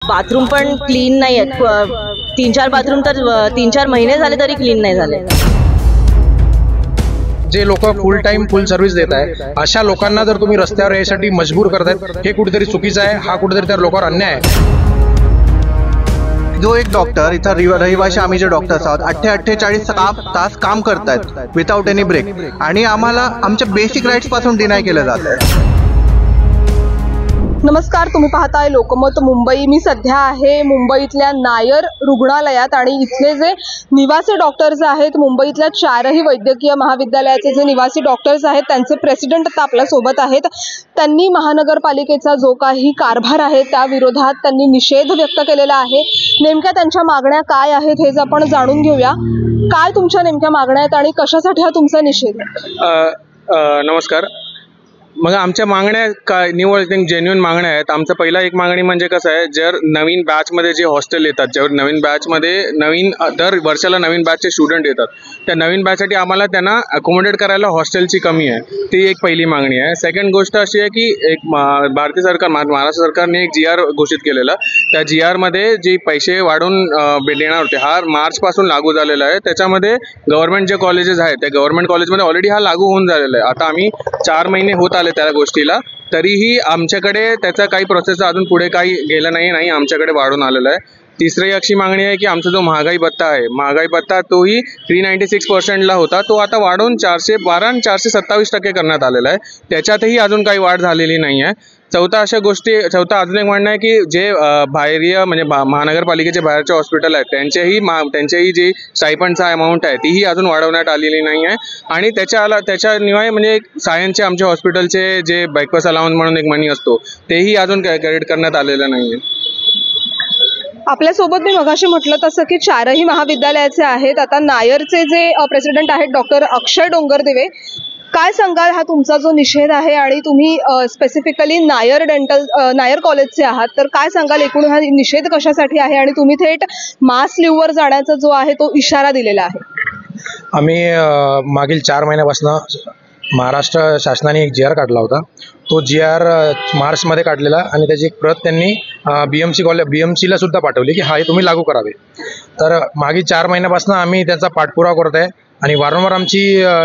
Bathroom पण clean नाही आहेत. 3-4 बाथरूम तर 3-4 महिने झाले तरी क्लीन नाही झाले. जे लोक फुल टाइम फुल सर्व्हिस देत आहे अशा लोकांना जर तुम्ही रस्त्यावर यायसाठी मजबूर करतायत हे कुठेतरी चुकीचं आहे. हा कुठेतरी त्या लोकांवर अन्याय आहे. जो एक डॉक्टर इथं रहिवाशी आम्ही जे डॉक्टर्स आहोत 48 तास काम करतायत विदाउट एनी ब्रेक आणि आम्हाला आमच्या बेसिक राईट्स पासून डिनाय केलं जात आहे. नमस्कार, तुम्ही पाहताय लोकमत मुंबई. मी सध्या आहे मुंबईतल्या नायर रुग्णालयात आणि इथले जे निवासी डॉक्टर्स आहेत, मुंबईतल्या 4ही वैद्यकीय महाविद्यालयाचे जे निवासी डॉक्टर्स आहेत त्यांचे प्रेसिडेंट आता आपल्या सोबत आहेत. त्यांनी महानगरपालिकेचा जो काही कारभार आहे त्या विरोधात त्यांनी निषेध व्यक्त केलेला आहे. नेमक्या त्यांच्या मागण्या काय आहेत हेच आपण जाणून घेऊया. काय तुमच्या नेमक्या मागण्या आहेत आणि कशासाठी हा तुमचा निषेध? नमस्कार. मग आमच्या मागण्या काय न्यू थिंक जेन्युइन मागण्या आहेत. आमचं पहिला एक मागणी म्हणजे कसं आहे, जर नवीन बॅचमध्ये जे हॉस्टेल येतात, ज्यावर नवीन बॅचमध्ये दर वर्षाला नवीन बॅचचे स्टुडंट येतात, त्या नवीन बॅचसाठी आम्हाला त्यांना अकोमोडेट करायला हॉस्टेलची कमी आहे. ती एक पहिली मागणी आहे. सेकंड गोष्ट अशी आहे की एक भारतीय सरकार महाराष्ट्र सरकारने एक GR घोषित केलेला. त्या GRमध्ये जे पैसे वाढून देणार होते हा मार्चपासून लागू झालेला आहे. त्याच्यामध्ये गव्हर्नमेंट जे कॉलेजेस आहेत त्या गव्हर्नमेंट कॉलेजमध्ये ऑलरेडी हा लागू होऊन झालेला आहे. आता आम्ही 4 महिने होत आले त्या गोष्टीला, तरीही आमच्याकडे त्याचा काही प्रोसेस अजून पुढे काही गेलं नाही आमच्याकडे वाढून आलेला आहे. तिसरी अशी मागणी आहे की आमचा जो महागाई भत्ता आहे, महागाई भत्ता तोही 396% होता, तो आता वाढून 412 आणि 427% करण्यात आलेला आहे. त्याच्यातही अजून काही वाढ झालेली नाही आहे. चौथा अजून एक म्हणणं आहे की जे बाहेरीय म्हणजे महानगरपालिकेचे बाहेरचे हॉस्पिटल आहेत त्यांचेही जी स्टायपंडचा अमाऊंट आहे तीही अजून वाढवण्यात आलेली नाही आहे. आणि त्याच्यानिवाय म्हणजे सायन्सचे आमच्या हॉस्पिटलचे जे ब्रेकफास्ट अलाउन्स म्हणून एक मनी असतो तेही अजून क्रेडिट करण्यात आलेलं नाही आहे. आपल्यासोबत मी मगाशी म्हटलं तसं की 4ही महाविद्यालयाचे आहेत. आता नायरचे जे प्रेसिडेंट आहेत डॉक्टर अक्षय डोंगरदेवे, काय सांगाल हा तुमचा जो निषेध आहे आणि तुम्ही स्पेसिफिकली नायर कॉलेजचे आहात, तर काय सांगाल एकूण हा निषेध कशासाठी आहे आणि तुम्ही थेट मास लिव्हवर जाण्याचा जो आहे तो इशारा दिलेला आहे? आम्ही मागील 4 महिन्यापासून महाराष्ट्र शासनाने एक GR काढला होता. तो GR मार्चमध्ये काढलेला आणि त्याची एक प्रत त्यांनी BMCला सुद्धा पाठवली की हा तुम्ही लागू करावे. तर मागील 4 महिन्यापासून आम्ही त्याचा पाठपुरावा करत आहे आणि वारंवार आमची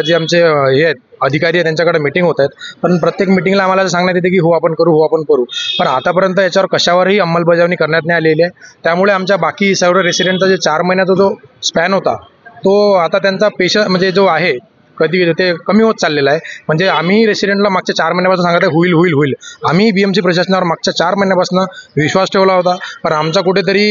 जे आमचे हे आहेत अधिकारी आहेत त्यांच्याकडे मीटिंग होत आहेत. पण प्रत्येक मीटिंगला आम्हाला सांगण्यात येते की हो आपण करू. पण आतापर्यंत याच्यावर कशावरही अंमलबजावणी करण्यात नाही आलेली आहे. त्यामुळे आमच्या बाकी सर्व रेसिडेंटचा जे 4 महिन्याचा जो स्पॅन होता तो आता त्यांचा म्हणजे जो आहे कधी ते कमी होत चाललेला आहे. म्हणजे आम्ही रेसिडेंटला मागच्या 4 महिन्यापासून सांगत आहे होईल. आम्ही BMC प्रशासनावर मागच्या 4 महिन्यापासून विश्वास ठेवला होता, पण आमचा कुठेतरी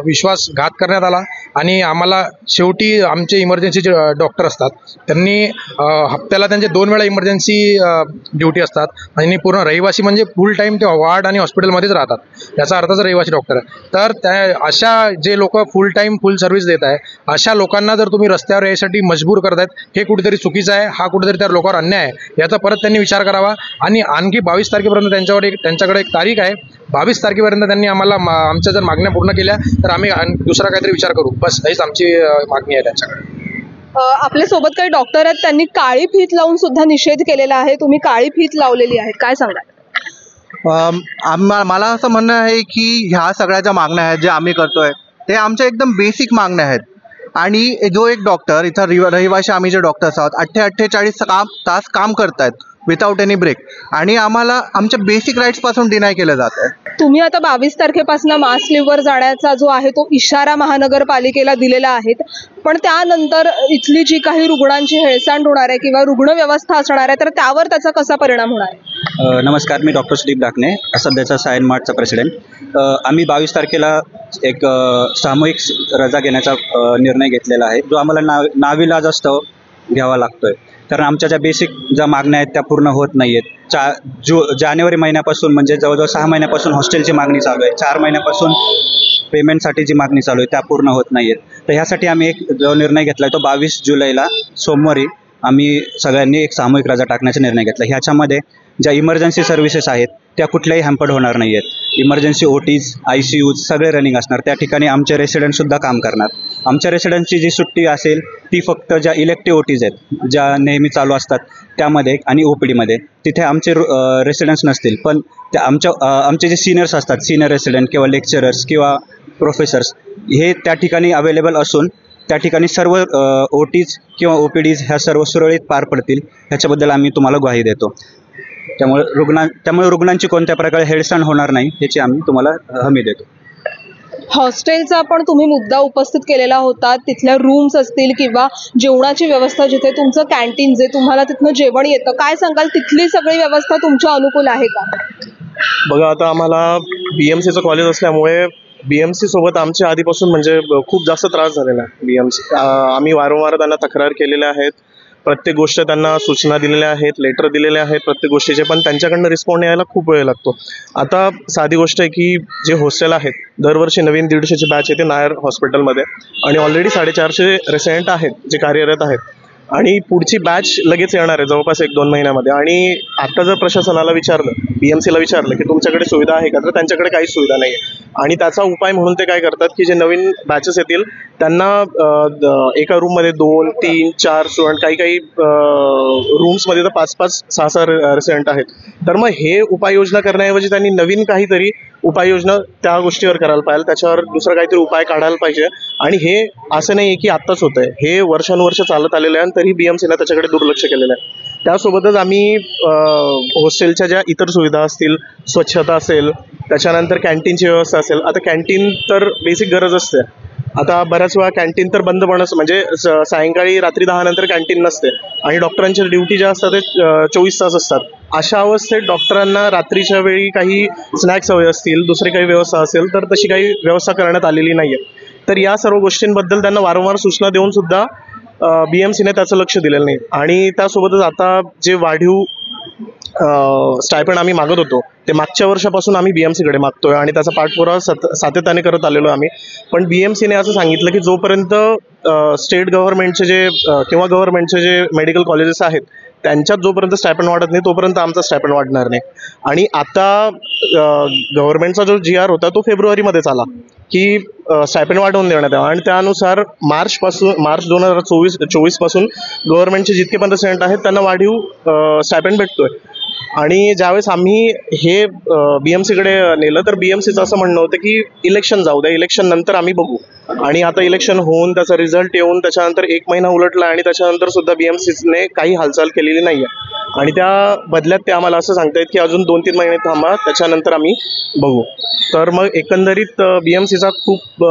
विश्वासघात करण्यात आला आणि आम्हाला शेवटी आमचे इमर्जन्सीचे डॉक्टर असतात त्यांनी हप्त्याला त्यांचे 2 वेळा इमर्जन्सी ड्युटी असतात आणि पूर्ण रहिवासी म्हणजे फुल टाईम ते वॉर्ड आणि हॉस्पिटलमध्येच राहतात. याचा अर्थच रहिवासी डॉक्टर आहे. तर अशा जे लोक फुल टाईम फुल सर्व्हिस देत आहे अशा लोकांना जर तुम्ही रस्त्यावर यायसाठी मजबूर करतायत हे कुठेतरी चुकीचं आहे. हा कुठेतरी त्या लोकांवर अन्याय आहे. याचा परत त्यांनी विचार करावा आणि आणखी 22 तारखेपर्यंत त्यांच्याकडे एक तारीख आहे. 22 तारखेपर्यंत त्यांनी आम्हाला आमच्या जर मागण्या पूर्ण केल्या तर आम्ही दुसरा काहीतरी विचार करू. बस हीच आमची मागणी आहे त्यांच्याकडे. आपल्या सोबत काही डॉक्टर आहेत त्यांनी काळी फीत लावून सुद्धा निषेध केलेला आहे. तुम्ही काळी फीत लावलेली आहे, काय सांगाल? मला असं म्हणणं आहे की ह्या सगळ्या ज्या मागण्या आहेत जे आम्ही करतोय ते आमच्या एकदम बेसिक मागण्या आहेत. आणि जो एक डॉक्टर इथं रहिवाशी आम्ही जे डॉक्टर्स आहोत 48 तास काम करतायत विदाउट एनी ब्रेक आणि आम्हाला आमच्या बेसिक राईट्स पासून डिनाय केलं जात आहे. तुम्ही आता 22 तारखेपासून मास लिव्हवर जाण्याचा जो आहे तो इशारा महानगरपालिकेला दिलेला आहे, पण त्यानंतर इथली जी काही रुग्णांची हेळसांड होणार आहे किंवा रुग्ण व्यवस्था असणार आहे तर त्यावर त्याचा कसा परिणाम होणार आहे? नमस्कार, मी डॉक्टर सुदीप ढाकणे, सध्याचा सायन मार्टचा प्रेसिडेंट. आम्ही 22 तारखेला एक सामूहिक रजा घेण्याचा निर्णय घेतलेला आहे, जो आम्हाला नाविलाज असतो घ्यावा लागतोय. कारण आमच्या ज्या बेसिक ज्या मागण्या आहेत त्या पूर्ण होत नाही आहेत. जानेवारी महिन्यापासून म्हणजे जवळजवळ 6 महिन्यापासून हॉस्टेलची मागणी चालू आहे, 4 महिन्यापासून पेमेंटसाठी जी मागणी चालू आहे त्या पूर्ण होत नाही आहेत. तर ह्यासाठी आम्ही एक जो निर्णय घेतला आहे तो 22 जुलैला सोमवारी आम्ही सगळ्यांनी एक सामूहिक रजा टाकण्याचा निर्णय घेतला. ह्याच्यामध्ये ज्या इमर्जन्सी सर्व्हिसेस आहेत त्या कुठल्याही हॅम्पर्ड होणार नाही आहेत. इमर्जन्सी OTs, ICUs सगळे रनिंग असणार. त्या ठिकाणी आमचे रेसिडेंटसुद्धा काम करणार. आमच्या रेसिडेंटची जी सुट्टी असेल ती फक्त ज्या इलेक्टिव्ह OTs आहेत ज्या नेहमी चालू असतात त्यामध्ये आणि OPDमध्ये, तिथे आमचे रेसिडेंट्स नसतील. पण त्या आमचे जे सिनियर्स असतात, सिनियर रेसिडेंट किंवा लेक्चरर्स किंवा प्रोफेसर्स, हे त्या ठिकाणी अवेलेबल असून त्या ठिकाणी सर्व OTs किंवा OPDs ह्या सर्व सुरळीत पार पडतील ह्याच्याबद्दल आम्ही तुम्हाला ग्वाही देतो. त्यामुळे रुग्णांची कोणत्या प्रकारे हेळसांड होणार नाही याची आम्ही तुम्हाला हमी देतो. हॉस्टेलचा पण तुम्ही मुद्दा उपस्थित केलेला होता. तिथल्या रूम्स असतील किंवा जेवणाची व्यवस्था, जिथे तुमचं कॅन्टीन जे तुम्हाला तिथनं जेवण येतं, काय सांगाल तिथली सगळी व्यवस्था तुमच्या अनुकूल आहे का? बघा, आता आम्हाला BMCचं कॉलेज असल्यामुळे BMC सोबत आमच्या आधीपासून म्हणजे खूप जास्त त्रास झालेला आहे. BMC आम्ही वारंवार त्यांना तक्रार केलेल्या आहेत, प्रत्येक गोष्ट त्यांना सूचना दिलेल्या आहेत, लेटर दिलेले आहेत प्रत्येक गोष्टीचे, पण त्यांच्याकडनं रिस्पॉन्ड यायला खूप वेळ लागतो. आता साधी गोष्ट आहे की जे हॉस्टेल आहेत, दरवर्षी नवीन 150ची बॅच येते नायर हॉस्पिटलमध्ये आणि ऑलरेडी 450 रेसिडेंट आहेत जे कार्यरत आहेत आणि पुढची बॅच लगेच येणार आहे जवळपास 1-2 महिन्यामध्ये. आणि आता जर प्रशासनाला विचारलं, BMCला विचारलं की तुमच्याकडे सुविधा आहे का, तर त्यांच्याकडे काहीच सुविधा नाही आहे. आणि त्याचा उपाय म्हणून ते काय करतात की जे नवीन बॅचेस येतील त्यांना एका रूममध्ये 2, 3, 4 स्टुडंट, काही रूम्समध्ये तर 5-5, 6-6 रेसिडेंट आहेत. तर मग हे उपाययोजना करण्याऐवजी त्यांनी नवीन काहीतरी उपाययोजना त्या गोष्टीवर करायला पाहिजे, त्याच्यावर दुसरा काहीतरी उपाय काढायला पाहिजे. आणि हे असं नाही आहे की आत्ताच होतं आहे, हे वर्षानुवर्ष चालत आलेलं आहे आणि तरी BMCनं त्याच्याकडे दुर्लक्ष केलेलं आहे. त्यासोबतच आम्ही हॉस्टेलच्या ज्या इतर सुविधा असतील, स्वच्छता असेल, त्याच्यानंतर कॅन्टीनची व्यवस्था असेल. आता कॅन्टीन तर बेसिक गरज असते. आता बऱ्याच वेळा कॅन्टीन तर बंद पण असतं, म्हणजे सायंकाळी रात्री 10 नंतर कॅन्टीन नसते आणि डॉक्टरांच्या ड्युटी ज्या असतात ते 24 तास असतात. अशा अवस्थेत डॉक्टरांना रात्रीच्या वेळी काही स्नॅक्स हवे असतील, दुसरी काही व्यवस्था असेल तर तशी काही व्यवस्था करण्यात आलेली नाही आहे. तर या सर्व गोष्टींबद्दल त्यांना वारंवार सूचना देऊन सुद्धा BMCने त्याचं लक्ष दिलेलं नाही. आणि त्यासोबतच आता जे वाढीव स्टायपेंड आम्ही मागत होतो ते मागच्या वर्षापासून आम्ही BMCकडे मागतोय आणि त्याचा पाठपुरावा सातत्याने करत आलेलो आम्ही. पण BMCने असं सांगितलं की जोपर्यंत स्टेट गव्हर्नमेंटचे जे किंवा गव्हर्नमेंटचे जे मेडिकल कॉलेजेस आहेत त्यांच्यात जोपर्यंत स्टायपेंड वाढत नाही तोपर्यंत आमचा स्टायपेंड वाढणार नाही. आणि आता गव्हर्नमेंटचा जो GR होता तो फेब्रुवारीमध्येच आला की स्टायपेंड वाढवून देण्यात यावं आणि त्यानुसार मार्च 2024 पासून गव्हर्नमेंटचे जितके पण रेसिडेंट आहेत त्यांना वाढीव स्टायपेंड भेटतोय. आणि ज्यावेळेस आम्ही हे BMCकडे नेलं तर BMCचं असं म्हणणं होतं की इलेक्शन जाऊ द्या, इलेक्शन नंतर आम्ही बघू. आणि आता इलेक्शन होऊन त्याचा रिझल्ट येऊन त्याच्यानंतर 1 महिना उलटला आणि त्याच्यानंतर सुद्धा BMCने काही हालचाल केलेली नाही आहे. आणि त्या बदल्यात ते आम्हाला असं सांगतायत की अजून 2-3 महिने थांबा, त्याच्यानंतर आम्ही बघू. तर मग एकंदरीत BMCचा खूप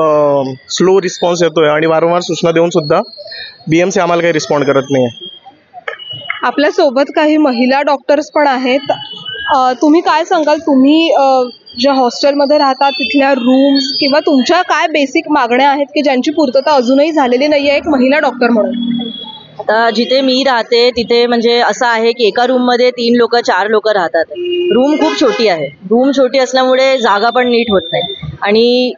स्लो रिस्पॉन्स येतोय आणि वारंवार सूचना देऊन सुद्धा BMC आम्हाला काही रिस्पॉन्ड करत नाही आहे. आपल्या सोबत काही महिला डॉक्टर्स पण आहेत. तुम्ही काय सांगाल, तुम्ही ज्या हॉस्टेलमध्ये राहता तिथल्या रूम्स किंवा तुमच्या काय बेसिक मागण्या आहेत की ज्यांची पूर्तता अजूनही झालेली नाही आहे एक महिला डॉक्टर म्हणून? आता जिथे मी राहते तिथे म्हणजे असं आहे की एका रूममध्ये 3 लोक 4 लोक राहतात. रूम खूप छोटी आहे. रूम छोटी असल्यामुळे जागा पण नीट होत नाही आणि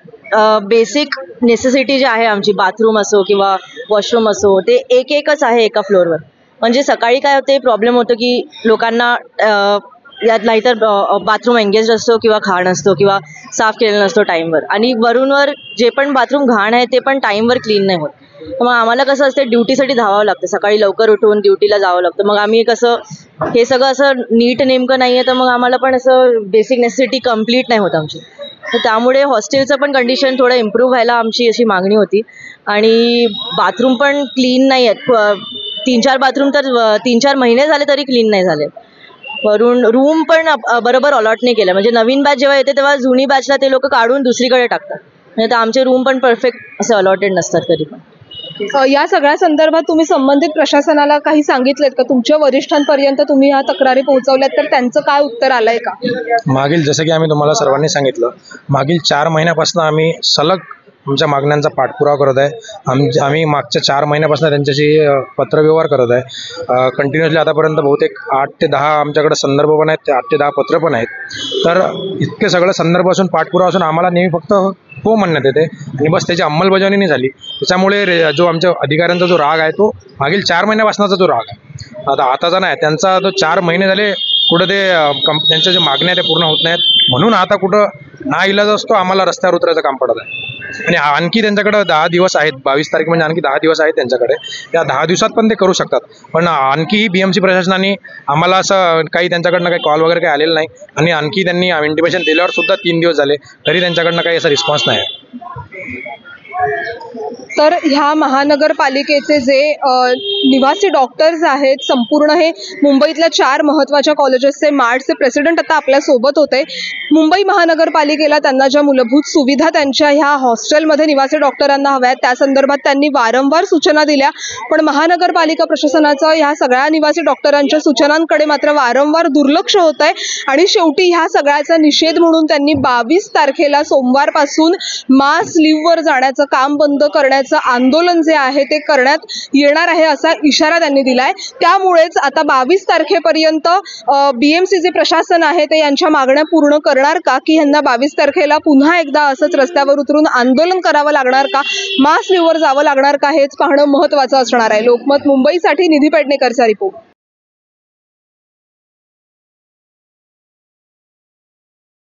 बेसिक नेसेसिटी जी आहे आमची, बाथरूम असो किंवा वॉशरूम असो, ते एकच आहे एका फ्लोअरवर. म्हणजे सकाळी काय होते, प्रॉब्लेम होतो की लोकांना यात नाहीतर बाथरूम एंगेज असतो किंवा घाण असतो किंवा साफ केलेला नसतो टाईमवर. आणि वरूनवर जे पण बाथरूम घाण आहे ते पण टाईमवर क्लीन नाही होत. मग आम्हाला कसं असतं, ड्युटीसाठी धावावं लागतं, सकाळी लवकर उठून ड्युटीला जावं लागतं. मग आम्ही कसं हे सगळं असं नीट नेमकं नाही आहे तर मग आम्हाला पण असं बेसिक नेसेसिटी कंप्लीट नाही होत आमची. तर त्यामुळे हॉस्टेलचं पण कंडिशन थोडं इम्प्रूव्ह व्हायला आमची अशी मागणी होती. आणि बाथरूम पण क्लीन नाही आहेत. 3-4 बाथरूम तर 3-4 महिने झाले तरी क्लीन नाही झाले. वरून रूम पण बरोबर अलॉट नाही केलं. म्हणजे नवीन बॅच जेव्हा येते तेव्हा जुनी बॅचला ते लोक काढून दुसरीकडे टाकतात. म्हणजे तर आमचे रूम पण परफेक्ट असे अलॉटेड नसतात कधी पण. या सगळ्या संदर्भात तुम्ही संबंधित प्रशासनाला काही सांगितलेत का? तुमच्या वरिष्ठांपर्यंत तुम्ही ह्या तक्रारी पोहोचवल्यात तर त्यांचं काय उत्तर आलंय का? मागील जसं की आम्ही तुम्हाला सर्वांनी सांगितलं, मागील 4 महिन्यापासून आम्ही सलग आमच्या मागण्यांचा पाठपुरावा करत आहे. आम्ही मागच्या 4 महिन्यापासून त्यांच्याशी पत्रव्यवहार करत आहे कंटिन्युअसली. आतापर्यंत बहुतेक 8 ते 10 आमच्याकडे संदर्भ पण आहेत, ते 8 ते 10 पत्र पण आहेत. तर इतके सगळं संदर्भ असून पाठपुरावा असून आम्हाला नेहमी फक्त हो म्हणण्यात येते आणि बस त्याची अंमलबजावणी नाही झाली. त्याच्यामुळे जो आमच्या अधिकाऱ्यांचा जो राग आहे तो मागील 4 महिन्यापासूनचा जो राग आहे, आताचा नाही. त्यांचा तो 4 महिने झाले कुठं ते त्यांच्या जे मागण्या त्या पूर्ण होत नाहीत, म्हणून आता कुठं नाईलाज असतो आम्हाला रस्त्यावर उतरायचं काम पडत आहे. आणि आणखी त्यांच्याकडे 10 दिवस आहेत, 22 तारीख म्हणजे आणखी 10 दिवस आहेत त्यांच्याकडे. त्या 10 दिवसात पण ते करू शकतात, पण आणखी BMC प्रशासनाने आम्हाला असं काही त्यांच्याकडनं काही कॉल वगैरे काही आलेलं नाही. आणि आणखी त्यांनी इंटिमेशन दिल्यावर सुद्धा 3 दिवस झाले तरी त्यांच्याकडनं काही असा रिस्पॉन्स नाही आहे. तर ह्या महानगरपालिकेचे जे निवासी डॉक्टर्स आहेत, संपूर्ण हे मुंबईतल्या 4 महत्त्वाच्या कॉलेजेसचे मार्टचे प्रेसिडेंट आता आपल्या सोबत होते. मुंबई महानगरपालिकेला त्यांना ज्या मूलभूत सुविधा त्यांच्या ह्या हॉस्टेलमध्ये निवासी डॉक्टरांना हव्या आहेत त्या संदर्भात त्यांनी वारंवार सूचना दिल्या, पण महानगरपालिका प्रशासनाचं ह्या सगळ्या निवासी डॉक्टरांच्या सूचनांकडे मात्र वारंवार दुर्लक्ष होत आहे. आणि शेवटी ह्या सगळ्याचा निषेध म्हणून त्यांनी 22 तारखेला सोमवारपासून मास लीव्हवर जाण्याचं काम बंद करण्याचं आंदोलन जे आहे ते करण्यात येणार आहे असा इशारा त्यांनी दिलाय. त्यामुळेच आता 22 तारखेपर्यंत BMC जे प्रशासन आहे ते यांच्या मागण्या पूर्ण करणार का, की यांना 22 तारखेला पुन्हा एकदा असंच रस्त्यावर उतरून आंदोलन करावं लागणार का, मास लीव्हवर जावं लागणार का, हेच पाहणं महत्त्वाचं असणार आहे. लोकमत मुंबईसाठी निधी पेडणेकरचा रिपोर्ट.